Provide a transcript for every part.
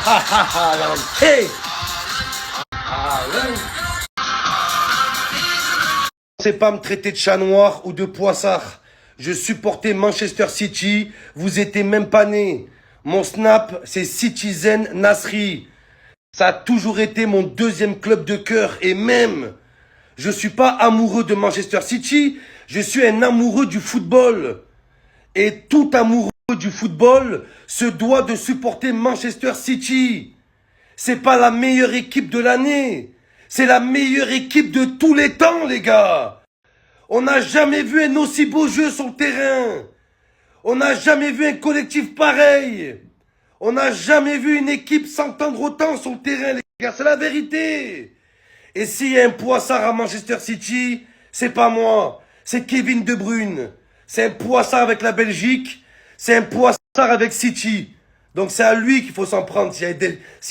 Hey! Haaland. C'est pas me traiter de chat noir ou de poissard. Je supportais Manchester City, vous étiez même pas nés. Mon snap, c'est Citizen Nasri. Ça a toujours été mon deuxième club de cœur et même, je suis pas amoureux de Manchester City, je suis un amoureux du football. Et tout amoureux du football se doit de supporter Manchester City. C'est pas la meilleure équipe de l'année, c'est la meilleure équipe de tous les temps, les gars. On n'a jamais vu un aussi beau jeu sur le terrain. On n'a jamais vu un collectif pareil. On n'a jamais vu une équipe s'entendre autant sur le terrain, les gars. C'est la vérité. Et s'il y a un poissard à Manchester City, c'est pas moi. C'est Kevin De Bruyne. C'est un poissard avec la Belgique. C'est un poissard avec City. Donc c'est à lui qu'il faut s'en prendre s'il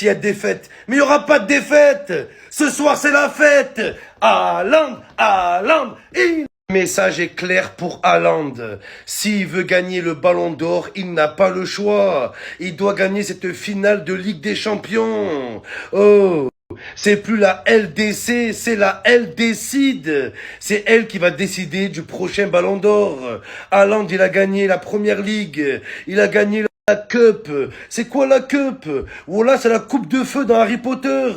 y a défaite. Mais il n'y aura pas de défaite. Ce soir, c'est la fête. Haaland, Haaland. Le message est clair pour Haaland. S'il veut gagner le Ballon d'Or, il n'a pas le choix. Il doit gagner cette finale de Ligue des Champions. Oh, c'est plus la LDC, c'est la L décide. C'est elle qui va décider du prochain Ballon d'Or. Haaland, il a gagné la Première Ligue. Il a gagné la Cup. C'est quoi la Cup? Voilà, c'est la coupe de feu dans Harry Potter.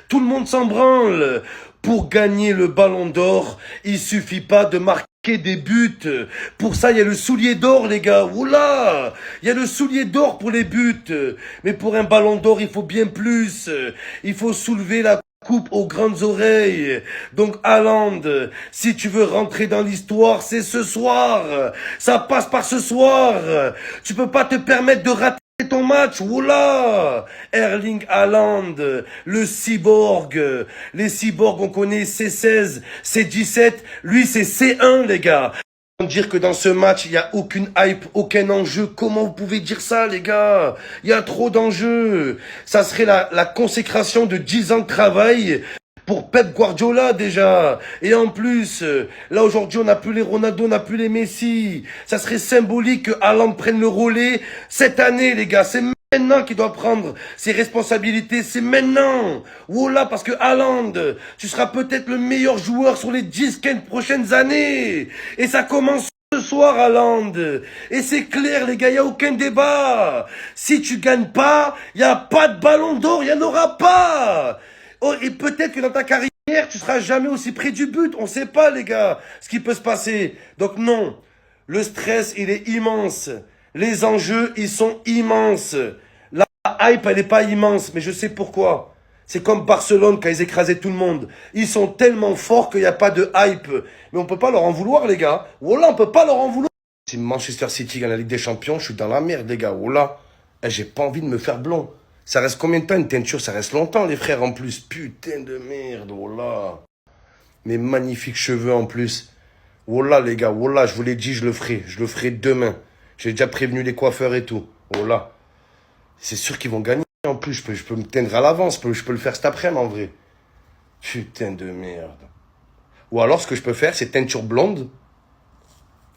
Tout le monde s'en branle. Pour gagner le Ballon d'Or, il suffit pas de marquer des buts. Pour ça, il y a le soulier d'or, les gars. Oula! Il y a le soulier d'or pour les buts. Mais pour un Ballon d'Or, il faut bien plus. Il faut soulever la coupe aux grandes oreilles. Donc, Haaland, si tu veux rentrer dans l'histoire, c'est ce soir. Ça passe par ce soir. Tu peux pas te permettre de rater ton match, oula! Erling Haaland, le cyborg. Les cyborgs, on connaît C16, C17. Lui, c'est C1, les gars. Dire que dans ce match, il n'y a aucune hype, aucun enjeu. Comment vous pouvez dire ça, les gars? Il y a trop d'enjeux. Ça serait la consécration de 10 ans de travail pour Pep Guardiola déjà. Et en plus, là aujourd'hui on n'a plus les Ronaldo, on n'a plus les Messi. Ça serait symbolique que Haaland prenne le relais cette année, les gars. C'est maintenant qu'il doit prendre ses responsabilités. C'est maintenant. Voilà, parce que Haaland, tu seras peut-être le meilleur joueur sur les 10-15 prochaines années. Et ça commence ce soir, Haaland. Et c'est clair, les gars, il n'y a aucun débat. Si tu gagnes pas, il n'y a pas de Ballon d'Or, il n'y en aura pas. Oh, et peut-être que dans ta carrière, tu seras jamais aussi près du but. On sait pas, les gars, ce qui peut se passer. Donc non, le stress, il est immense. Les enjeux, ils sont immenses. La hype, elle n'est pas immense, mais je sais pourquoi. C'est comme Barcelone quand ils écrasaient tout le monde. Ils sont tellement forts qu'il n'y a pas de hype. Mais on peut pas leur en vouloir, les gars. Voilà, on peut pas leur en vouloir. Si Manchester City gagne la Ligue des Champions, je suis dans la merde, les gars. Voilà. J'ai pas envie de me faire blond. Ça reste combien de temps une teinture? Ça reste longtemps, les frères, en plus. Putain de merde, oh là. Mes magnifiques cheveux, en plus. Oh là, les gars, oh là, je vous l'ai dit, je le ferai. Je le ferai demain. J'ai déjà prévenu les coiffeurs et tout. Oh là. C'est sûr qu'ils vont gagner, en plus. Je peux me teindre à l'avance. Je peux le faire cet après-midi, en vrai. Putain de merde. Ou alors, ce que je peux faire, c'est teinture blonde.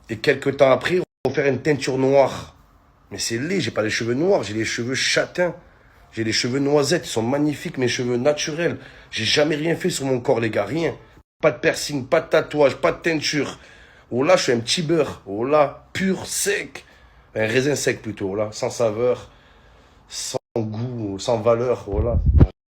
Et quelques temps après, refaire une teinture noire. Mais c'est laid, j'ai pas les cheveux noirs, j'ai les cheveux châtains. J'ai les cheveux noisettes, ils sont magnifiques, mes cheveux naturels. J'ai jamais rien fait sur mon corps, les gars, rien. Pas de piercing, pas de tatouage, pas de teinture. Oh là, je suis un petit beurre. Oh là, pur, sec. Un raisin sec plutôt, oh là, sans saveur, sans goût, sans valeur, oh là.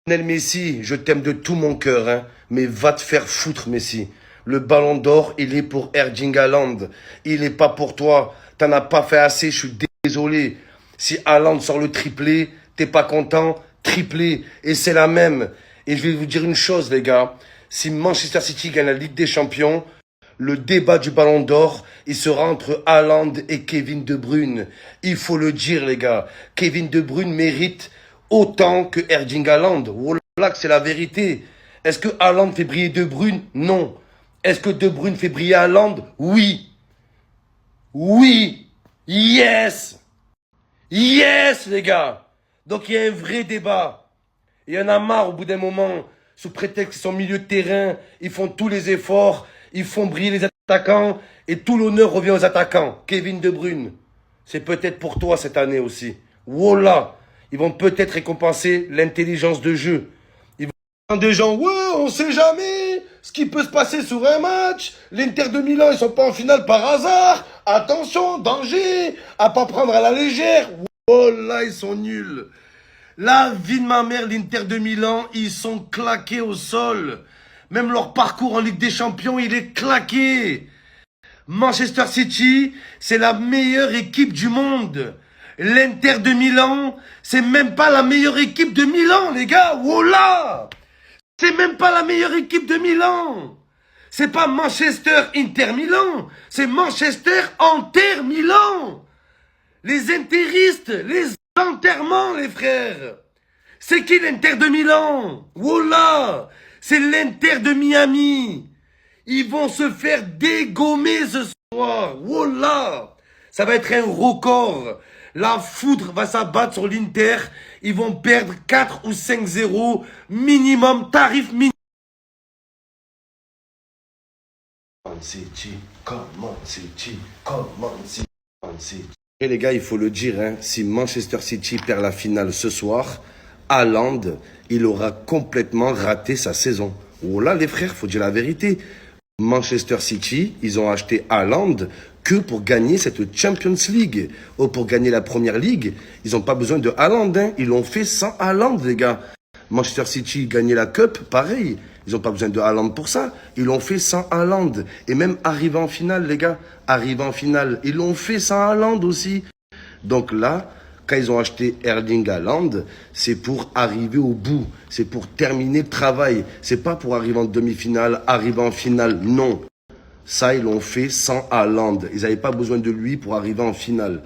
Lionel Messi, je t'aime de tout mon cœur, hein, mais va te faire foutre, Messi. Le Ballon d'Or, il est pour Erling Haaland. Il est pas pour toi. T'en as pas fait assez, je suis désolé. Si Haaland sort le triplé, t'es pas content, triplé, et c'est la même. Et je vais vous dire une chose, les gars. Si Manchester City gagne la Ligue des Champions, le débat du Ballon d'Or, il sera entre Haaland et Kevin De Bruyne. Il faut le dire, les gars. Kevin De Bruyne mérite autant que Erling Haaland. Voilà que c'est la vérité. Est-ce que Haaland fait briller De Bruyne? Non. Est-ce que De Bruyne fait briller Haaland? Oui. Oui. Yes. Yes, les gars. Donc il y a un vrai débat. Il y en a marre au bout d'un moment, sous prétexte qu'ils sont milieu de terrain, ils font tous les efforts, ils font briller les attaquants, et tout l'honneur revient aux attaquants. Kevin De Bruyne, c'est peut-être pour toi cette année aussi. Voilà, Ils vont peut-être récompenser l'intelligence de jeu. Ils vont dire des gens, ouais, on sait jamais ce qui peut se passer sur un match. L'Inter de Milan, ils sont pas en finale par hasard. Attention, danger, à pas prendre à la légère. Oh là, ils sont nuls. La vie de ma mère, l'Inter de Milan, ils sont claqués au sol. Même leur parcours en Ligue des Champions, il est claqué. Manchester City, c'est la meilleure équipe du monde. L'Inter de Milan, c'est même pas la meilleure équipe de Milan, les gars. Voilà! C'est même pas la meilleure équipe de Milan. C'est pas Manchester Inter Milan, c'est Manchester Inter Milan. Les interistes, les enterrements, les frères. C'est qui l'Inter de Milan? Voilà! C'est l'Inter de Miami. Ils vont se faire dégommer ce soir. Voilà! Ça va être un record. La foudre va s'abattre sur l'Inter. Ils vont perdre 4 ou 5-0 minimum, tarif minimum. Et les gars, il faut le dire, hein, si Manchester City perd la finale ce soir, Haaland, il aura complètement raté sa saison. Oh là, les frères, faut dire la vérité. Manchester City, ils ont acheté Haaland que pour gagner cette Champions League. Oh, pour gagner la Première Ligue, ils n'ont pas besoin de Haaland, hein. Ils l'ont fait sans Haaland, les gars. Manchester City gagnait la Cup, pareil. Ils n'ont pas besoin de Haaland pour ça. Ils l'ont fait sans Haaland. Et même arrivé en finale, les gars, arrivé en finale, ils l'ont fait sans Haaland aussi. Donc là, quand ils ont acheté Erling Haaland, c'est pour arriver au bout. C'est pour terminer le travail. C'est pas pour arriver en demi-finale, arriver en finale. Non. Ça, ils l'ont fait sans Haaland. Ils n'avaient pas besoin de lui pour arriver en finale.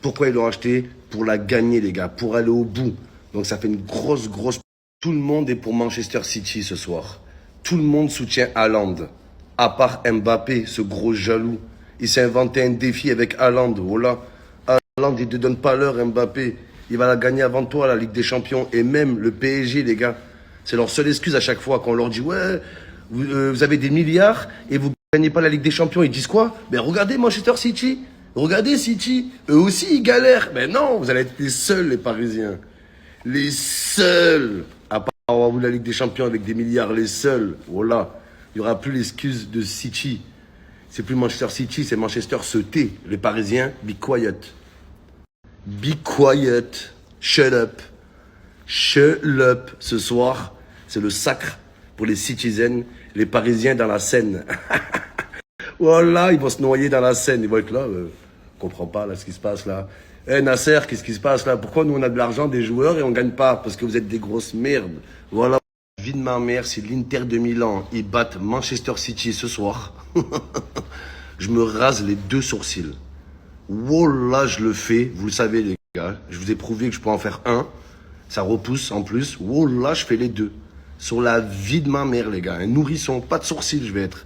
Pourquoi ils l'ont acheté? Pour la gagner, les gars. Pour aller au bout. Donc ça fait une grosse... Tout le monde est pour Manchester City ce soir. Tout le monde soutient Haaland. À part Mbappé, ce gros jaloux. Il s'est inventé un défi avec Haaland. Voilà. Haaland, il ne te donne pas l'heure, Mbappé. Il va la gagner avant toi, la Ligue des Champions. Et même le PSG, les gars. C'est leur seule excuse à chaque fois. Quand on leur dit, ouais, vous avez des milliards et vous ne gagnez pas la Ligue des Champions. Ils disent quoi? Ben regardez Manchester City. Regardez City. Eux aussi, ils galèrent. Mais non, vous allez être les seuls, les Parisiens. Les seuls à pas avoir vu la Ligue des Champions avec des milliards, les seuls. Voilà. Il n'y aura plus l'excuse de City. C'est plus Manchester City, c'est Manchester se tait. Les Parisiens, be quiet. Be quiet. Shut up. Shut up. Ce soir, c'est le sacre pour les citizens, les Parisiens dans la Seine. Voilà, ils vont se noyer dans la Seine. Ils vont être là. Je comprends pas là ce qui se passe là. Eh Nasser, qu'est-ce qui se passe là? Pourquoi nous on a de l'argent des joueurs et on gagne pas? Parce que vous êtes des grosses merdes. Voilà. Vie de ma mère, si l'Inter de Milan, ils battent Manchester City ce soir, je me rase les 2 sourcils. Wallah, je le fais. Vous le savez les gars. Je vous ai prouvé que je peux en faire un. Ça repousse en plus. Wallah, je fais les 2. Sur la vie de ma mère les gars. Un nourrisson, pas de sourcils je vais être.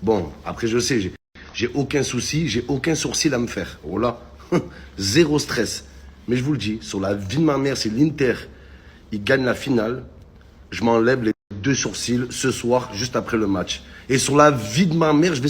Bon, après je sais, j'ai aucun souci, j'ai aucun sourcil à me faire. Voilà. Zéro stress. Mais je vous le dis, sur la vie de ma mère, si l'Inter, il gagne la finale, je m'enlève les 2 sourcils ce soir, juste après le match. Et sur la vie de ma mère, je vais